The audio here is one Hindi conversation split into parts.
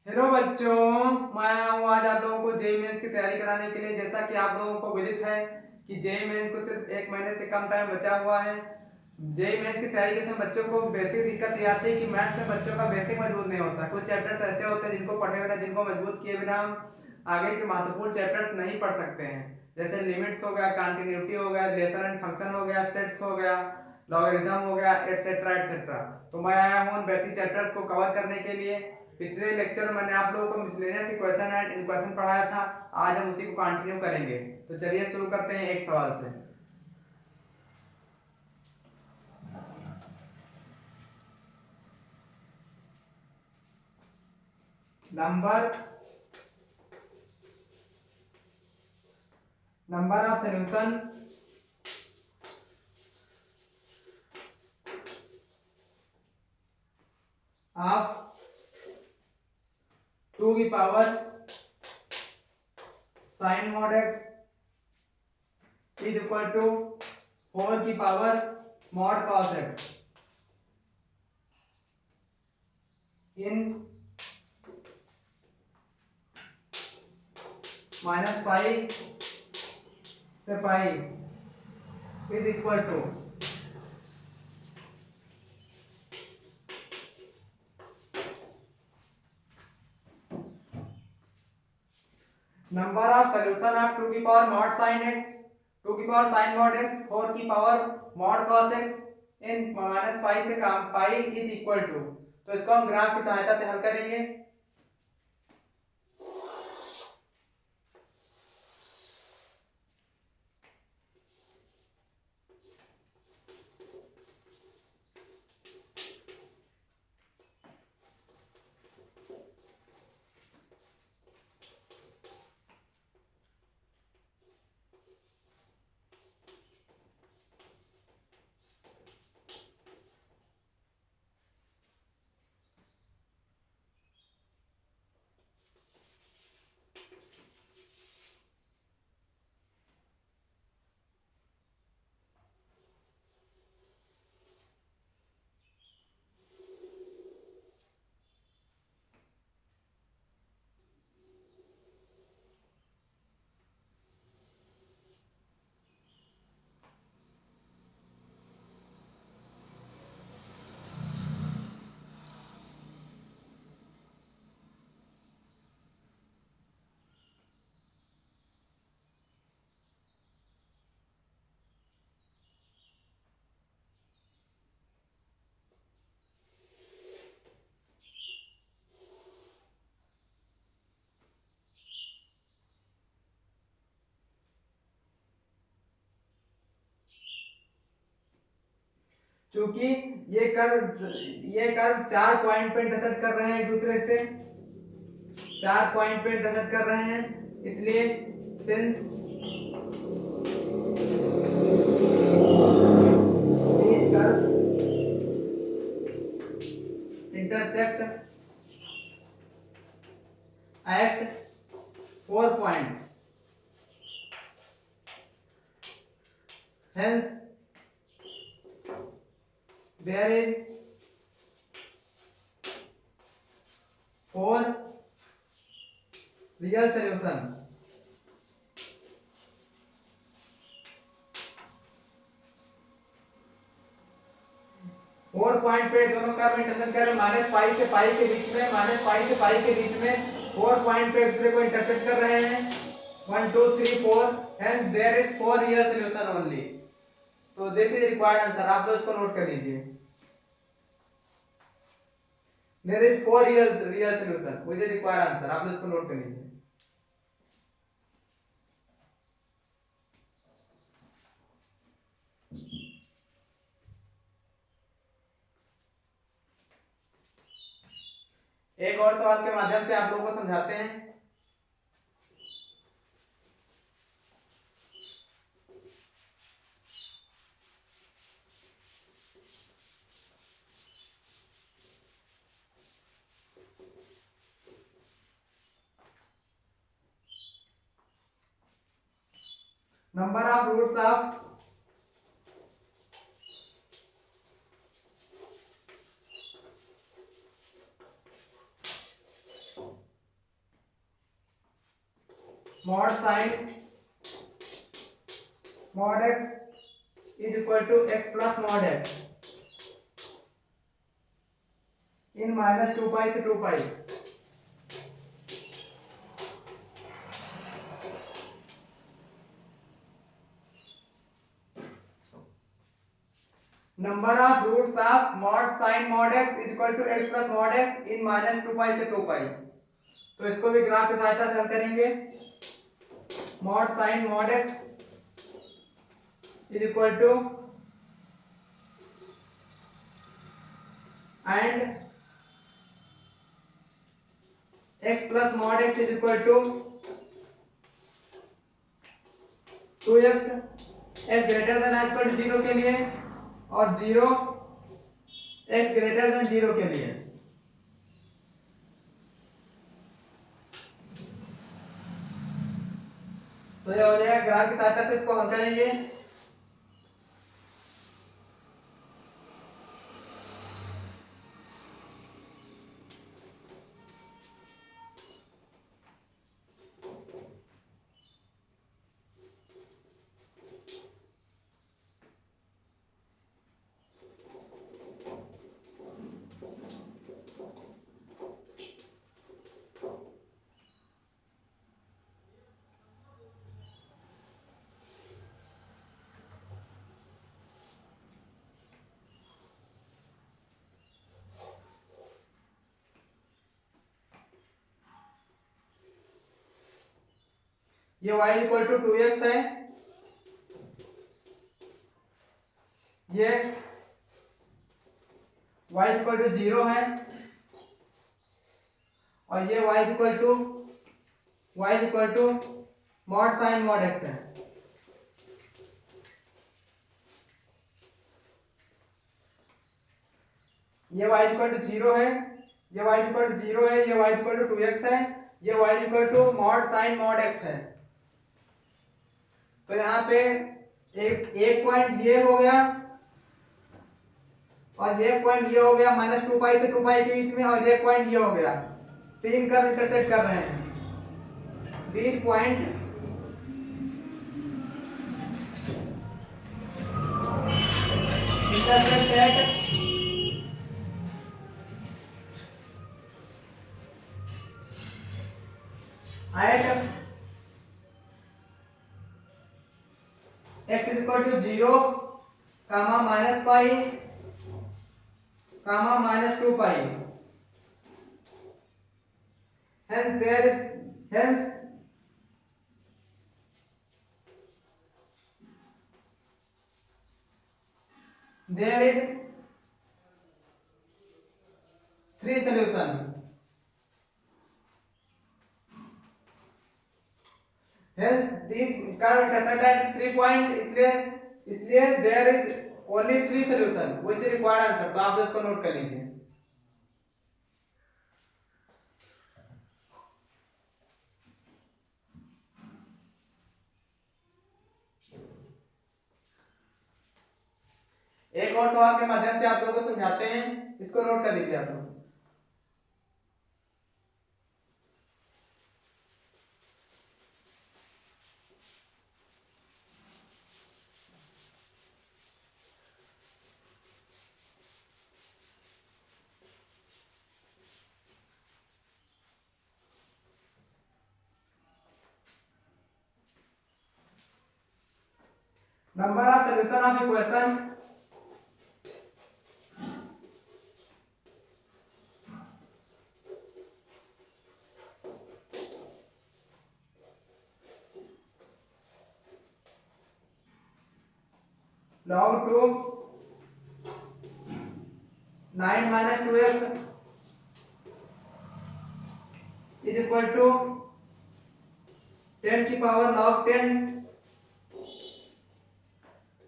हेलो बच्चों, मैं आया हूँ आज आप लोगों को जेईई मेंस की तैयारी कराने के लिए। जैसा कि आप लोगों को विदित है कि जेईई मेंस को सिर्फ एक महीने से कम टाइम बचा हुआ है। जेईई मेंस की तैयारी के समय बच्चों को बेसिक दिक्कत ये आती है कि मैथ्स में बच्चों का बेसिक मजबूत नहीं होता। कुछ चैप्टर्स ऐसे होते हैं जिनको पढ़े बिना, जिनको मजबूत किए बिना हम आगे के महत्वपूर्ण चैप्टर्स नहीं पढ़ सकते हैं। जैसे लिमिट्स हो गया, कंटिन्यूटी हो गया, रिलेशन एंड फंक्शन हो गया, सेट्स हो गया, लॉगरिथम हो गया, एटसेट्रा एटसेट्रा। तो मैं आया हूँ उन बेसिक चैप्टर्स को कवर करने के लिए। पिछले लेक्चर में मैंने आप लोगों को मिसलेनियस इक्वेशन एंड इक्वेशन पढ़ाया था। आज हम उसी को कंटिन्यू करेंगे। तो चलिए शुरू करते हैं एक सवाल से। नंबर ऑफ सॉल्यूशन ऑफ 2 की power sin mod x is equal to 4 की power mod cos x in minus pi से pi is equal to number of solution of 2 की पावर mod sin x, 2 की पावर sin mod x, 4 की power mod cos x in minus pi से कम पाई इज इक्वल टू। तो इसको हम ग्राफ की सहायता से हल करेंगे। क्योंकि ये कर्व 4 पॉइंट पे इंटरसेक्ट कर रहे हैं एक दूसरे से, 4 पॉइंट पे इंटरसेक्ट कर रहे हैं, इसलिए since these curves intersect at 4 point, hence there is 4 real solution। 4 point पे दोनों कर्व इंटरसेक्ट कर रहे हैं, माइनस पाई से पाई के बीच में, माइनस पाई से पाई के बीच में 4 पॉइंट पे एक दूसरे को इंटरसेक्ट कर रहे हैं, 1 2 3 4, hence there is 4 real solution only। तो दिस इज रिक्वायर्ड आंसर, आप लोग इसको नोट कर लीजिए। There is 4 real solution which is required answer, आप लोग इसको नोट कर लीजिए। एक और सवाल के माध्यम से आप लोगों को समझाते हैं। Number of roots of mod sin mod x is equal to x plus mod x in minus 2 pi से 2 pi। Number of roots of mod sin mod x is equal to x plus mod x in minus 2 pi से 2 pi। तो इसको भी ग्राफ की सहायता से हल करेंगे। mod sin mod x is equal to and x plus mod x is equal to 2x x greater than or equal to 0 के लिए और 0 x greater than 0 के लिए। तो ये हो जाएगा, ग्राफ की सहायता से इसको हल करेंगे। ये y इक्वल टू 2x है, ये y इक्वल टू 0 है और ये y equal to mod sin mod x है। ये y इक्वल टू 0 है, ये y इक्वल टू 0 है, ये y इक्वल टू 2x है, ये y equal to mod sin mod x है। तो यहाँ पे एक पॉइंट ये हो गया और ये पॉइंट ये हो गया माइनस 2 पाई से 2 पाई के बीच में, और ये पॉइंट ये हो गया। तीन कर्व इंटरसेक्ट कर रहे हैं। these point intersect at x is equal to 0, comma minus pi, comma minus 2 pi. Hence there is three solution. Hence these curve intersect at 3 point, इसलिए there is only 3 solution which is required answer। तो आप इसको नोट कर लीजिए। एक और सवाल के माध्यम से आप लोगों को समझाते हैं, इसको नोट कर लीजिए आप लोग। Number of solution of equation log 2 9 minus 2x is equal to 10 की power log 10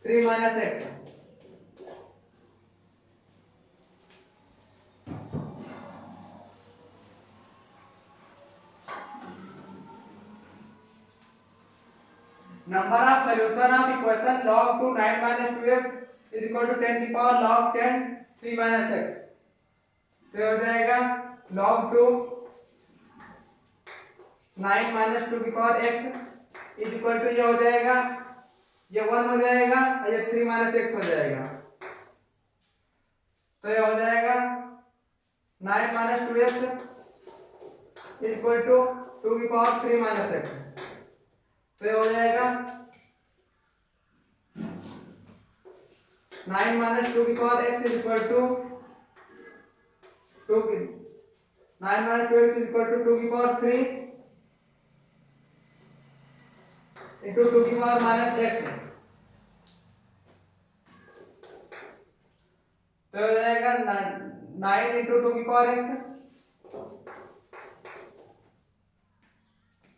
3 minus x। Number of solution of equation log 2 9 minus 2x is equal to 10 की पावर log 10 3 minus x। तो हो जाएगा log 2 9 माइनस 2 की power x is equal to ये हो जाएगा, ये 1 हो जाएगा और ये 3 माइनस x हो जाएगा। तो ये हो जाएगा 9 minus 2x is equal to 2 की पावर 3 माइनस x। तो ये हो जाएगा 9 माइनस 2 की power x is equal to 9 minus 2x is equal to 2 की पावर 3 इंटू 2 की पावर माइनस x। तो हो जाएगा 9 इंटू 2 की पावर x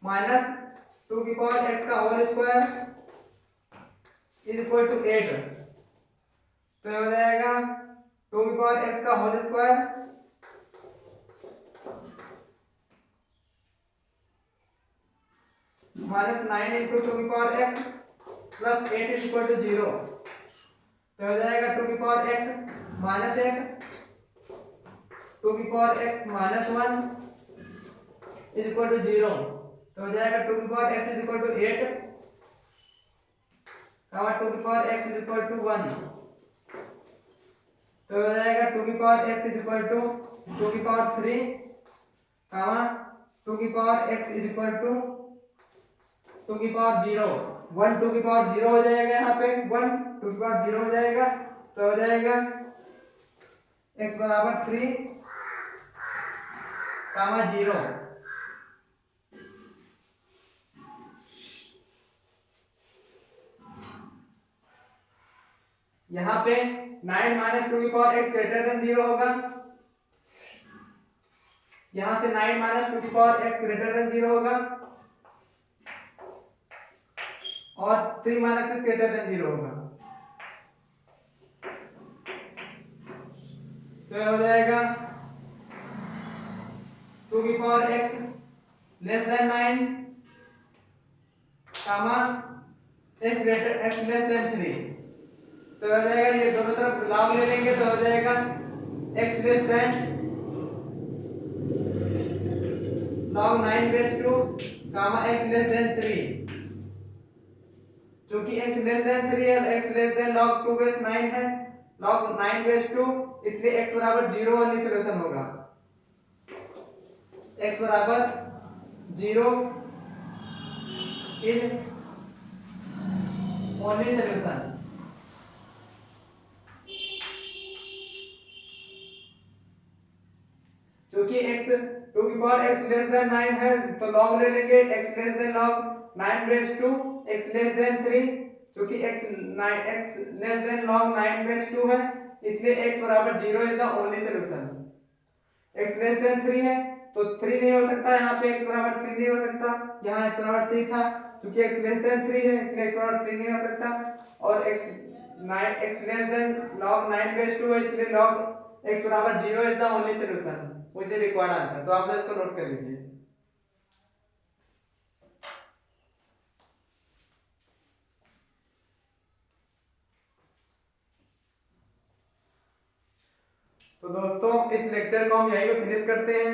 माइनस 2 की पावर x का whole square is equal to 8। तो ये हो जाएगा 2 की पावर x का होल स्क्वायर माइनस 9 इंटू 2 की power x plus 8 is equal to 0। तो हो जाएगा 2 की पावर x माइनस 8 2 की power x minus 1 is equal to 0। तो हो जाएगा 2 की power x is equal to 8 2 की power x is equal to 1। तो हो जाएगा 2 की power x is equal to 2 की पावर 3 2 की power x is equal to 2 की पावर 0 1 2 की पावर 0 हो जाएगा, यहाँ पे 1 2 की पावर 0 हो जाएगा। तो हो जाएगा x बराबर 3 0। यहाँ पे 9 माइनस 2 की पावर x ग्रेटर देन 0 होगा। यहाँ से 9 माइनस 2 की पावर x ग्रेटर देन 0 होगा और 3 माइनस x ग्रेटर देन 0 होगा। तो ये हो जाएगा 2 की power x less than 9 x less than 3। तो हो जाएगा ये दोनों तरफ लॉग ले लेंगे तो हो जाएगा x less than log 9 base 2 x less than 3। चूंकि x लेस देन 3 है x less than log 2 base 9 है log 9 बेस 2, इसलिए x बराबर 0 वाली सॉल्यूशन होगा। x बराबर 0 इज ओनली सॉल्यूशन। क्योंकि x 2 की पावर x लेस देन 9 है तो log ले लेंगे x less than log 9 base 2 x less than 3। क्योंकि x less than log 9 base 2 है इसलिए x बराबर 0 is the only solution. x less than 3 है तो 3 नहीं हो सकता, यहाँ पे x बराबर 3 नहीं हो सकता, यहाँ x बराबर 3 था। क्योंकि x लेस देन 3 है इसलिए x बराबर 3 नहीं हो सकता और x less than log 9 base 2 है इसलिए log x बराबर 0 is the only solution which is required answer. तो आप लोग इसको नोट कर लीजिए। तो दोस्तों इस लेक्चर को हम यहीं पे फिनिश करते हैं।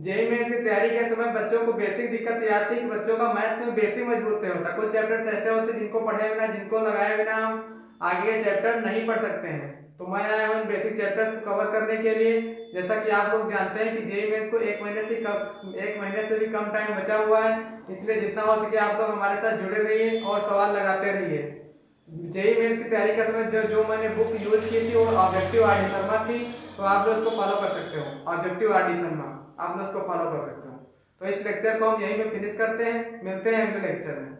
जेईई मेंस की तैयारी के समय बच्चों को बेसिक दिक्कत ये आती है कि बच्चों का मैथ्स में बेसिक मजबूत नहीं होता। कुछ चैप्टर्स ऐसे होते हैं जिनको पढ़े बिना, जिनको लगाए बिना हम आगे के चैप्टर नहीं पढ़ सकते हैं। तो मैं आया हूँ बेसिक चैप्टर्स को कवर करने के लिए। जैसा कि आप लोग जानते हैं कि जेईई मेंस को 1 महीने से भी कम टाइम बचा हुआ है, इसलिए जितना हो सके आप लोग हमारे साथ जुड़े रहिए और सवाल लगाते रहिए। जेईई मेंस की तैयारी का समय जो मैंने बुक यूज की थी वो ऑब्जेक्टिव आरडी शर्मा थी, तो आप लोग इसको फॉलो कर सकते हो। ऑब्जेक्टिव आरडी शर्मा आप लोग इसको फॉलो कर सकते हो। तो इस लेक्चर को हम यहीं पे फिनिश करते हैं, मिलते हैं अगले लेक्चर में।